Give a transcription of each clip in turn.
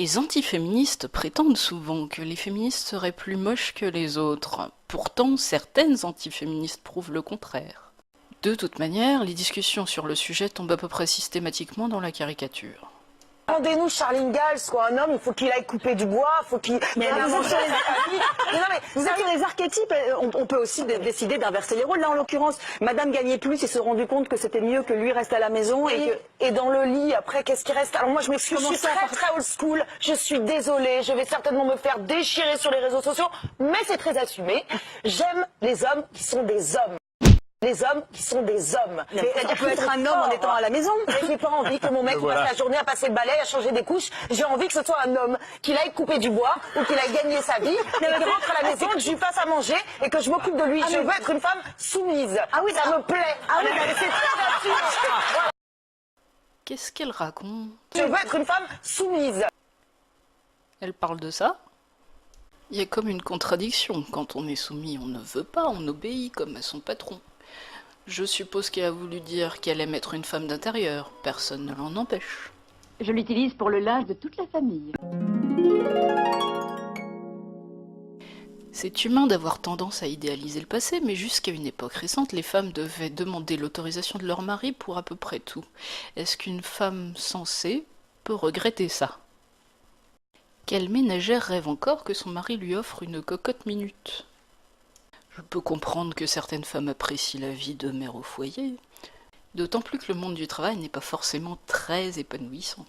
Les antiféministes prétendent souvent que les féministes seraient plus moches que les autres. Pourtant, certaines antiféministes prouvent le contraire. De toute manière, les discussions sur le sujet tombent à peu près systématiquement dans la caricature. Demandez-nous Charline Gall, soit un homme, il faut qu'il aille couper du bois, il faut qu'il... Mais vous êtes sur les archétypes, on peut aussi décider d'inverser les rôles. Là, en l'occurrence, Madame gagnait plus et se rendu compte que c'était mieux que lui reste à la maison et dans le lit, après, qu'est-ce qui reste? Alors moi, je m'excuse, je suis très old school, je suis désolée, je vais certainement me faire déchirer sur les réseaux sociaux, mais c'est très assumé. J'aime les hommes qui sont des hommes. Les hommes qui sont des hommes. On peut être un homme en étant à la maison. J'ai pas envie que mon mec passe la journée à passer le balai, à changer des couches. J'ai envie que ce soit un homme, qu'il aille couper du bois ou qu'il aille gagner sa vie, qu'il rentre à la maison, que je lui fasse à manger et que je m'occupe de lui. Je veux être une femme soumise. Ah oui, ça me plaît. Ah oui, c'est très assumé. Qu'est-ce qu'elle raconte? Je veux être une femme soumise. Elle parle de ça? Il y a comme une contradiction. Quand on est soumis, on ne veut pas, on obéit comme à son patron. Je suppose qu'elle a voulu dire qu'elle aime être une femme d'intérieur. Personne ne l'en empêche. Je l'utilise pour le linge de toute la famille. C'est humain d'avoir tendance à idéaliser le passé, mais jusqu'à une époque récente, les femmes devaient demander l'autorisation de leur mari pour à peu près tout. Est-ce qu'une femme sensée peut regretter ça? Quelle ménagère rêve encore que son mari lui offre une cocotte minute? Je peux comprendre que certaines femmes apprécient la vie de mère au foyer, d'autant plus que le monde du travail n'est pas forcément très épanouissant.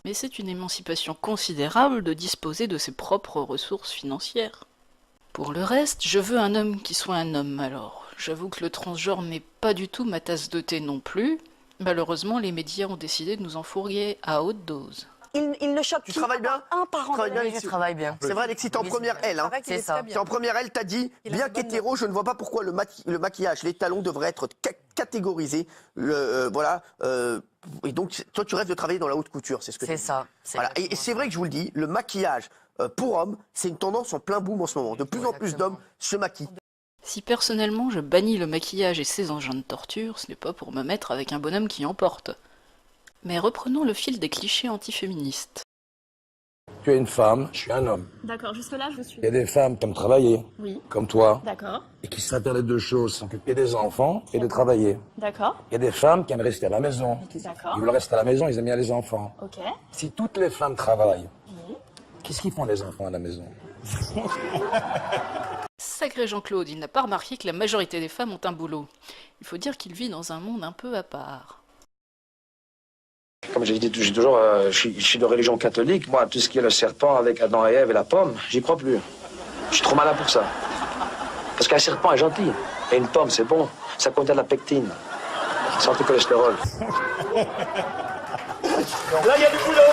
Mais c'est une émancipation considérable de disposer de ses propres ressources financières. Pour le reste, je veux un homme qui soit un homme, alors. J'avoue que le transgenre n'est pas du tout ma tasse de thé non plus. Malheureusement, les médias ont décidé de nous en fourguer à haute dose. Il ne choque Tu travailles bien? un par an. Je travaille bien. C'est vrai, Alexis, t'es en première L. Hein. C'est ça. T'es en première L, t'as dit, bien qu'hétéro, je ne vois pas pourquoi le maquillage, les talons devraient être catégorisés. Et donc, toi, tu rêves de travailler dans la haute couture, c'est ce que tu dis. C'est ça. Voilà. Et c'est vrai que je vous le dis, le maquillage pour hommes, c'est une tendance en plein boom en ce moment. De plus en plus d'hommes se maquillent. Si personnellement je bannis le maquillage et ses engins de torture, ce n'est pas pour me mettre avec un bonhomme qui en porte. Mais reprenons le fil des clichés antiféministes. Tu es une femme, je suis un homme. D'accord, jusque-là, je suis. Il y a des femmes qui aiment travailler, Oui. comme toi, D'accord, et qui savent faire les deux choses, s'occuper des enfants et de travailler. d'accord, Il y a des femmes qui aiment rester à la maison. d'accord. Ils veulent rester à la maison, ils aiment bien les enfants. Ok. Si toutes les femmes travaillent, qu'est-ce qu'ils font les enfants à la maison? Sacré Jean-Claude, il n'a pas remarqué que la majorité des femmes ont un boulot. Il faut dire qu'il vit dans un monde un peu à part. Comme j'ai dit, je suis de religion catholique. Moi, tout ce qui est le serpent avec Adam et Ève et la pomme, j'y crois plus. Je suis trop malin pour ça. Parce qu'un serpent est gentil. Et une pomme, c'est bon. Ça contient de la pectine. C'est anti-cholestérol. Là, il y a du boulot.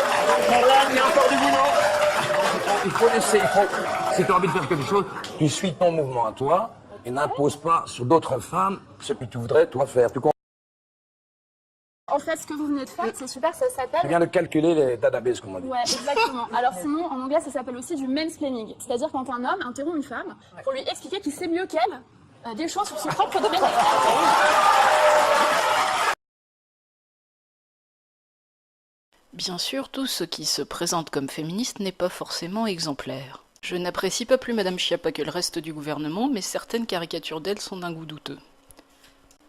Là, il y a encore du boulot. Il faut laisser, si tu as envie de faire quelque chose, tu suis ton mouvement à toi et n'impose pas sur d'autres femmes ce que tu voudrais toi faire. Tu comprends? En fait, ce que vous venez de faire, c'est super, ça Tu s'appelle... viens de calculer les databases, comme on dit. Ouais, exactement. Alors sinon, en anglais, ça s'appelle aussi du mansplaining. C'est-à-dire quand un homme interrompt une femme pour lui expliquer qu'il sait mieux qu'elle des choses sur son propre domaine. Bien sûr, tout ce qui se présente comme féministe n'est pas forcément exemplaire. Je n'apprécie pas plus Madame Schiappa que le reste du gouvernement, mais certaines caricatures d'elle sont d'un goût douteux.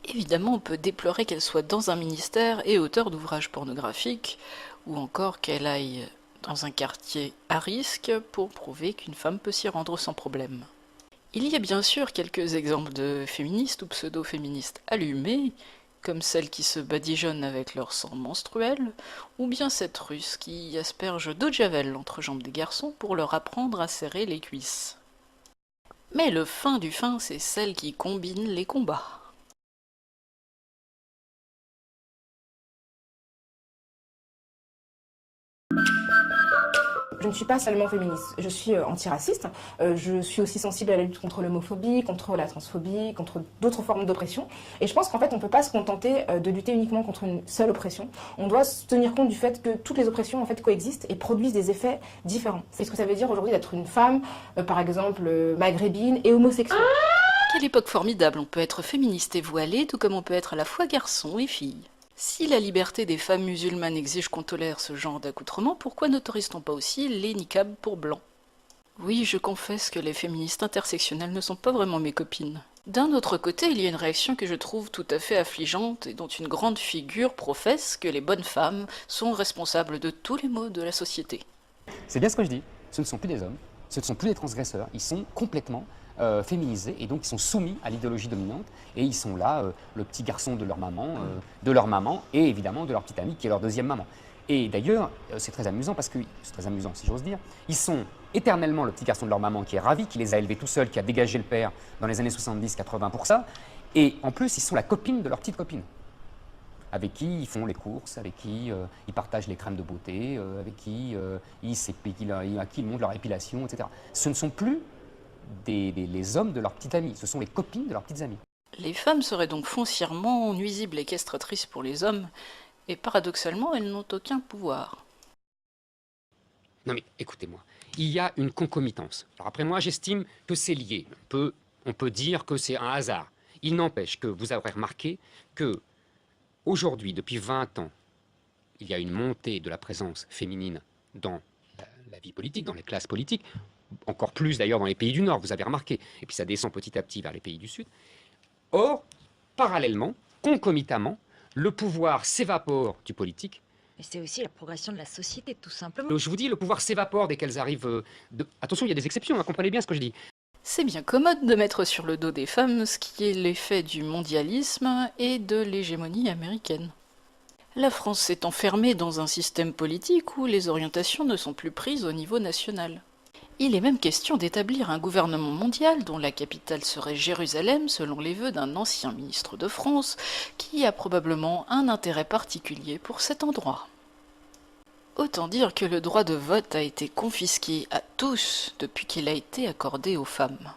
Évidemment, on peut déplorer qu'elle soit dans un ministère et auteure d'ouvrages pornographiques, ou encore qu'elle aille dans un quartier à risque pour prouver qu'une femme peut s'y rendre sans problème. Il y a bien sûr quelques exemples de féministes ou pseudo-féministes allumées, comme celles qui se badigeonnent avec leur sang menstruel, ou bien cette Russe qui asperge d'eau de javel l'entrejambe des garçons pour leur apprendre à serrer les cuisses. Mais le fin du fin, c'est celle qui combine les combats. Je ne suis pas seulement féministe, je suis antiraciste, je suis aussi sensible à la lutte contre l'homophobie, contre la transphobie, contre d'autres formes d'oppression. Et je pense qu'en fait, on ne peut pas se contenter de lutter uniquement contre une seule oppression. On doit se tenir compte du fait que toutes les oppressions en fait coexistent et produisent des effets différents. C'est ce que ça veut dire aujourd'hui d'être une femme, par exemple maghrébine et homosexuelle. Quelle époque formidable, on peut être féministe et voilée, tout comme on peut être à la fois garçon et fille. Si la liberté des femmes musulmanes exige qu'on tolère ce genre d'accoutrement, pourquoi n'autorise-t-on pas aussi les niqabs pour blancs? Oui, je confesse que les féministes intersectionnelles ne sont pas vraiment mes copines. D'un autre côté, il y a une réaction que je trouve tout à fait affligeante et dont une grande figure professe que les bonnes femmes sont responsables de tous les maux de la société. C'est bien ce que je dis. Ce ne sont plus des hommes, ce ne sont plus des transgresseurs. Ils sont complètement féminisés et donc ils sont soumis à l'idéologie dominante et ils sont là, le petit garçon de leur maman et évidemment de leur petite amie qui est leur deuxième maman. Et d'ailleurs, c'est très amusant parce que, c'est très amusant si j'ose dire, ils sont éternellement le petit garçon de leur maman qui est ravi, qui les a élevés tout seul, qui a dégagé le père dans les années 70-80 pour ça. Et en plus, ils sont la copine de leur petite copine, avec qui ils font les courses, avec qui ils partagent les crèmes de beauté, avec qui à qui ils montrent leur épilation, etc. Ce ne sont plus les hommes de leur petite amie, ce sont les copines de leurs petites amies. Les femmes seraient donc foncièrement nuisibles et castratrices pour les hommes, et paradoxalement, elles n'ont aucun pouvoir. Non mais écoutez-moi, il y a une concomitance. Alors après moi, j'estime que c'est lié. On peut dire que c'est un hasard. Il n'empêche que vous aurez remarqué que aujourd'hui, depuis 20 ans, il y a une montée de la présence féminine dans la vie politique, dans les classes politiques, encore plus d'ailleurs dans les pays du Nord, vous avez remarqué, et puis ça descend petit à petit vers les pays du Sud. Or, parallèlement, concomitamment, le pouvoir s'évapore du politique. Mais c'est aussi la progression de la société, tout simplement. Je vous dis, le pouvoir s'évapore dès qu'elles arrivent... Attention, il y a des exceptions, hein, comprenez bien ce que je dis. C'est bien commode de mettre sur le dos des femmes ce qui est l'effet du mondialisme et de l'hégémonie américaine. La France s'est enfermée dans un système politique où les orientations ne sont plus prises au niveau national. Il est même question d'établir un gouvernement mondial dont la capitale serait Jérusalem selon les vœux d'un ancien ministre de France qui a probablement un intérêt particulier pour cet endroit. Autant dire que le droit de vote a été confisqué à tous depuis qu'il a été accordé aux femmes.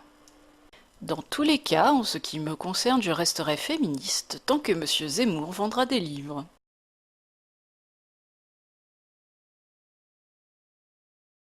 Dans tous les cas, en ce qui me concerne, je resterai féministe tant que M. Zemmour vendra des livres.